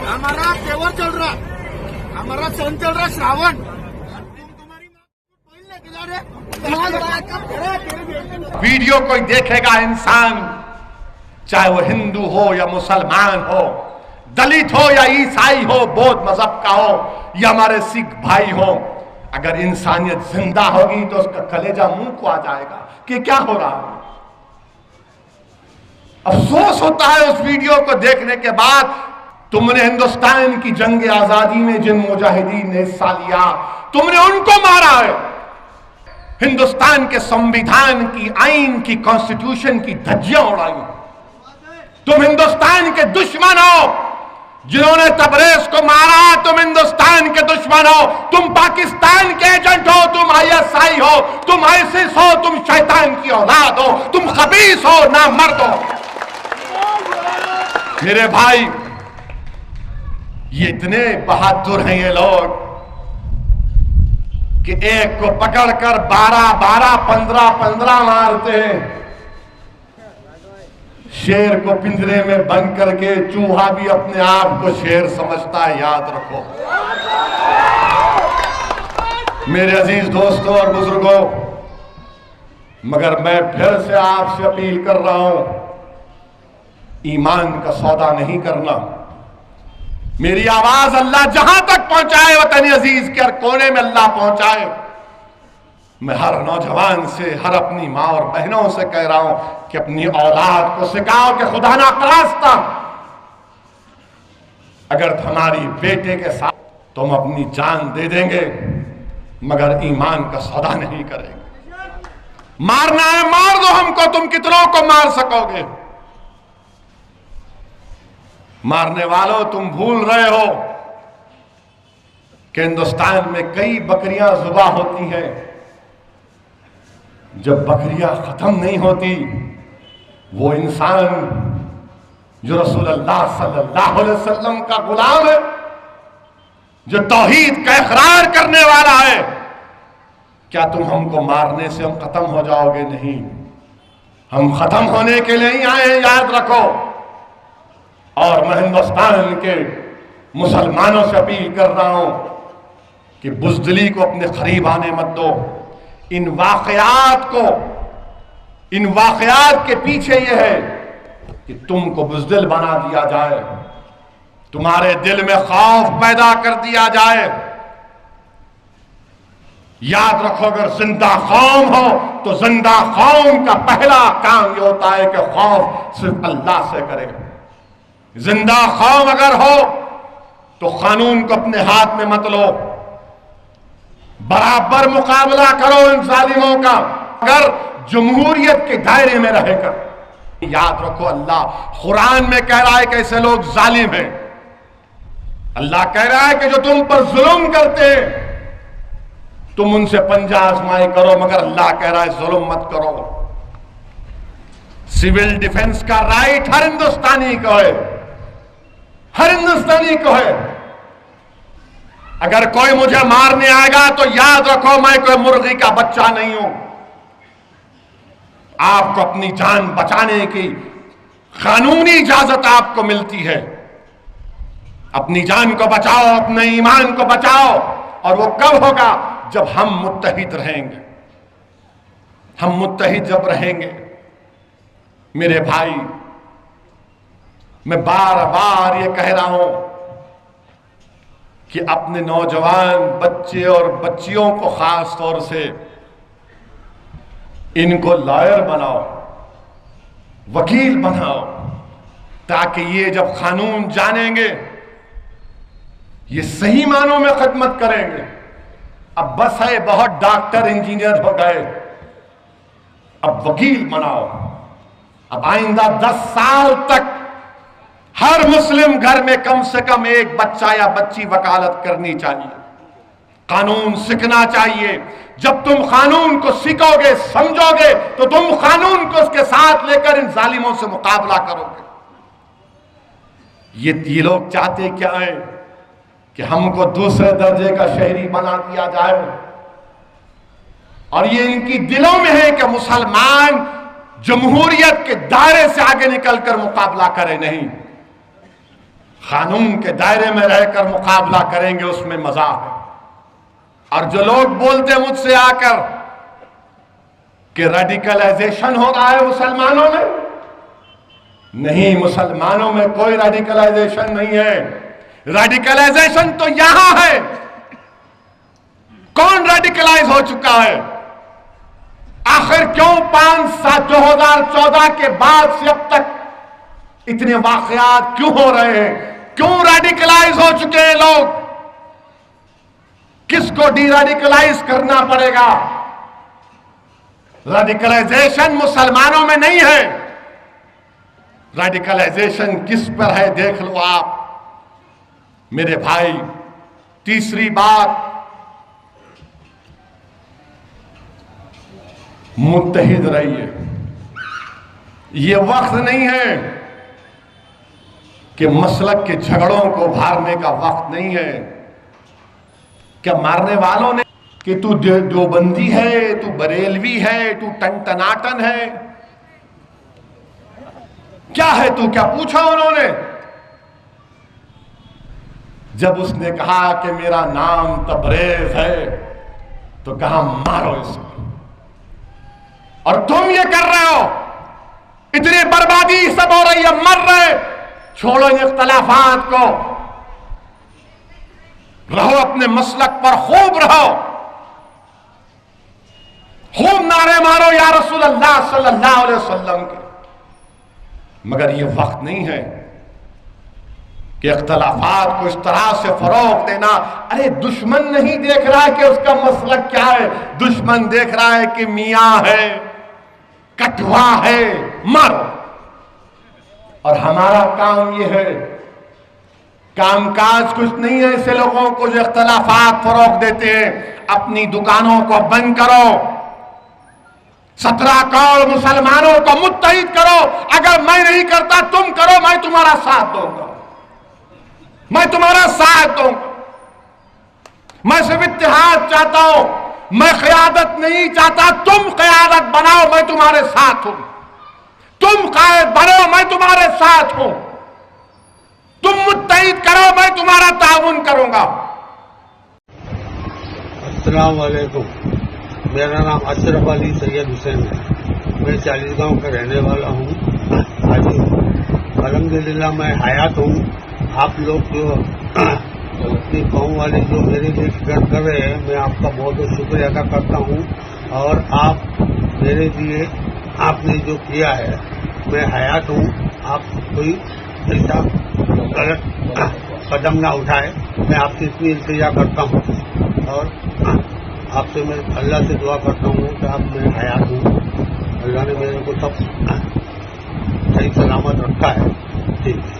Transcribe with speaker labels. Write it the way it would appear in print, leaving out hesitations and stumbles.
Speaker 1: हमारा तेवर चल रहा, हमारा सन चल रहा श्रावण।
Speaker 2: वीडियो कोई देखेगा इंसान, चाहे वो हिंदू हो या मुसलमान हो, दलित हो या ईसाई हो, बौद्ध मजहब का हो या हमारे सिख भाई हो, अगर इंसानियत जिंदा होगी तो उसका कलेजा मुंह को आ जाएगा कि क्या हो रहा है। अफसोस होता है उस वीडियो को देखने के बाद, तुमने हिंदुस्तान की जंग आजादी में जिन मुजाहिदीन ने हिस्सा लिया, तुमने उनको मारा है। हिंदुस्तान के संविधान की, आइन की, कॉन्स्टिट्यूशन की धज्जियां उड़ाई। तुम हिंदुस्तान के दुश्मन हो, जिन्होंने तबरेज को मारा, तुम हिंदुस्तान के दुश्मन हो। तुम पाकिस्तान के एजेंट हो, तुम ISI हो, तुम आइसिस हो, तुम शैतान की औलाद हो, तुम खबीस हो, ना मर्द हो। मेरे भाई, ये इतने बहादुर हैं ये लोग कि एक को पकड़कर 12-12, 15-15 मारते हैं। शेर को पिंजरे में बंद करके चूहा भी अपने आप को शेर समझता है, याद रखो। मेरे अजीज दोस्तों और बुजुर्गों, मगर मैं फिर से आपसे अपील कर रहा हूं, ईमान का सौदा नहीं करना। मेरी आवाज अल्लाह जहां तक पहुंचाए, वतन अजीज के हर कोने में अल्लाह पहुंचाए। मैं हर नौजवान से, हर अपनी माँ और बहनों से कह रहा हूं कि अपनी औलाद को सिखाओ कि खुदा ना खास्ता अगर हमारी बेटे के साथ तुम अपनी जान दे देंगे, मगर ईमान का सौदा नहीं करेंगे। मारना है मार दो हमको, तुम कितनों को मार सकोगे। मारने वालों, तुम भूल रहे हो कि हिंदुस्तान में कई बकरियां ज़ुबा होती हैं। जब बकरियां खत्म नहीं होती, वो इंसान जो रसूलुल्लाह सल्लल्लाहु अलैहि वसल्लम का गुलाम है, जो तौहीद का इकरार करने वाला है, क्या तुम हमको मारने से हम खत्म हो जाओगे? नहीं, हम खत्म होने के लिए ही आए हैं, याद रखो। और मैं हिंदुस्तान के मुसलमानों से अपील कर रहा हूं कि बुज़दिली को अपने करीब आने मत दो। इन वाक़यात के पीछे यह है कि तुमको बुज़दिल बना दिया जाए, तुम्हारे दिल में खौफ पैदा कर दिया जाए। याद रखो, अगर जिंदा कौम हो तो जिंदा कौम का पहला काम यह होता है कि खौफ सिर्फ अल्लाह से करे। जिंदा कौम अगर हो तो कानून को अपने हाथ में मत लो, बराबर मुकाबला करो इन जालिमों का, अगर जमहूरियत के दायरे में रहकर। याद रखो, अल्लाह कुरान में कह रहा है कि ऐसे लोग जालिम हैं। अल्लाह कह रहा है कि जो तुम पर जुल्म करते हैं, तुम उनसे पंजा आजमाई करो, मगर अल्लाह कह रहा है जुल्म मत करो। सिविल डिफेंस का राइट हर हिंदुस्तानी को है, हर हिंदुस्तानी को है। अगर कोई मुझे मारने आएगा तो याद रखो, मैं कोई मुर्गी का बच्चा नहीं हूं। आपको अपनी जान बचाने की कानूनी इजाजत आपको मिलती है। अपनी जान को बचाओ, अपने ईमान को बचाओ, और वो कब होगा? जब हम मुत्तहिद रहेंगे। हम मुत्तहिद जब रहेंगे, मेरे भाई, मैं बार बार ये कह रहा हूं कि अपने नौजवान बच्चे और बच्चियों को खास तौर से इनको लॉयर बनाओ, वकील बनाओ, ताकि ये जब कानून जानेंगे ये सही मानों में खिदमत करेंगे। अब बस है, बहुत डॉक्टर इंजीनियर हो गए, अब वकील बनाओ। अब आइंदा 10 साल तक हर मुस्लिम घर में कम से कम एक बच्चा या बच्ची वकालत करनी चाहिए। कानून सीखना चाहिए। जब तुम कानून को सीखोगे, समझोगे, तो तुम कानून को उसके साथ लेकर इन जालिमों से मुकाबला करोगे। ये लोग चाहते क्या है कि हमको दूसरे दर्जे का शहरी बना दिया जाए, और ये इनकी दिलों में है कि मुसलमान جمہوریت کے دائرے سے آگے نکل کر مقابلہ کرے نہیں، قانون کے دائرے میں رہ کر مقابلہ کریں گے، اس میں مزہ ہے۔ اور جو لوگ بولتے مجھ سے آ کر کہ ریڈیکلائزیشن ہو رہا ہے مسلمانوں میں، نہیں، مسلمانوں میں کوئی ریڈیکلائزیشن نہیں ہے۔ ریڈیکلائزیشن تو یہاں ہے۔ کون ریڈیکلائز ہو چکا ہے؟ آخر کیوں 2014 کے بعد سے اب تک اتنے واقعات کیوں ہو رہے ہیں؟ کیوں ریڈیکلائز ہو چکے ہیں لوگ؟ کس کو ڈی ریڈیکلائز کرنا پڑے گا؟ ریڈیکلائزیشن مسلمانوں میں نہیں ہے۔ ریڈیکلائزیشن کس پر ہے دیکھ لو آپ میرے بھائی۔ تیسری بات، متحد رہیے۔ یہ وقت نہیں ہے کہ مسلک کے جھگڑوں کو ابھارنے کا وقت نہیں ہے۔ کیا مارنے والوں نے کہ تو دیوبندی ہے، تو بریلوی ہے، تو ٹنٹناٹن ہے، کیا ہے تو؟ کیا پوچھا انہوں نے؟ جب اس نے کہا کہ میرا نام تبریز ہے تو کہا مارو اس کو۔ اور تم یہ کر رہے ہو، اتنی بربادی سب ہو رہی ہے، مر رہے، چھوڑو ان اختلافات کو، رہو اپنے مسلک پر، خوب رہو، خوب نعرے مارو یا رسول اللہ صلی اللہ علیہ وسلم کے۔ مگر یہ وقت نہیں ہے کہ اختلافات کو اس طرح سے فروغ دینا۔ ارے دشمن نہیں دیکھ رہا کہ اس کا مسلک کیا ہے، دشمن دیکھ رہا ہے کہ میاں ہے، کٹوا ہے، مارو۔ اور ہمارا کام یہ ہے، کام کاج کچھ نہیں ہے ایسے لوگوں کو جو اختلافات فروغ دیتے ہیں۔ اپنی دکانوں کو بند کرو، 17 کروڑ مسلمانوں کو متحد کرو۔ اگر میں نہیں کرتا تم کرو، میں تمہارا ساتھ دوں گا، میں تمہارا ساتھ دوں گا۔ میں صرف اتحاد چاہتا ہوں، میں قیادت نہیں چاہتا۔ تم قیادت بناؤ، میں تمہارے ساتھ ہوں۔ تم قائد بنو، میں تمہارے ساتھ ہوں۔ تم متحد کرو، میں تمہارا تعاون کروں گا۔
Speaker 3: السلام علیکم، میرا نام اشرف علی سید حسین ہے، میں چالیسگاؤں کا رہنے والا ہوں، حاجی ہوں۔ الحمدللہ میں حیات ہوں۔ آپ لوگ جو اپنی قوم والے جو میرے لیے فکر کر رہے ہیں، میں آپ کا بہت بہت شکریہ ادا کرتا ہوں۔ اور آپ میرے لیے آپ نے جو کیا ہے، میں حیات ہوں، آپ کوئی ایسا غلط قدم نہ اٹھائے، میں آپ سے اتنی التجا کرتا ہوں۔ اور آپ سے میں اللہ سے دعا کرتا ہوں کہ آپ میں حیات ہوں، اللہ نے میرے کو سب صحیح سلامت رکھا ہے۔ ٹھیک ہے۔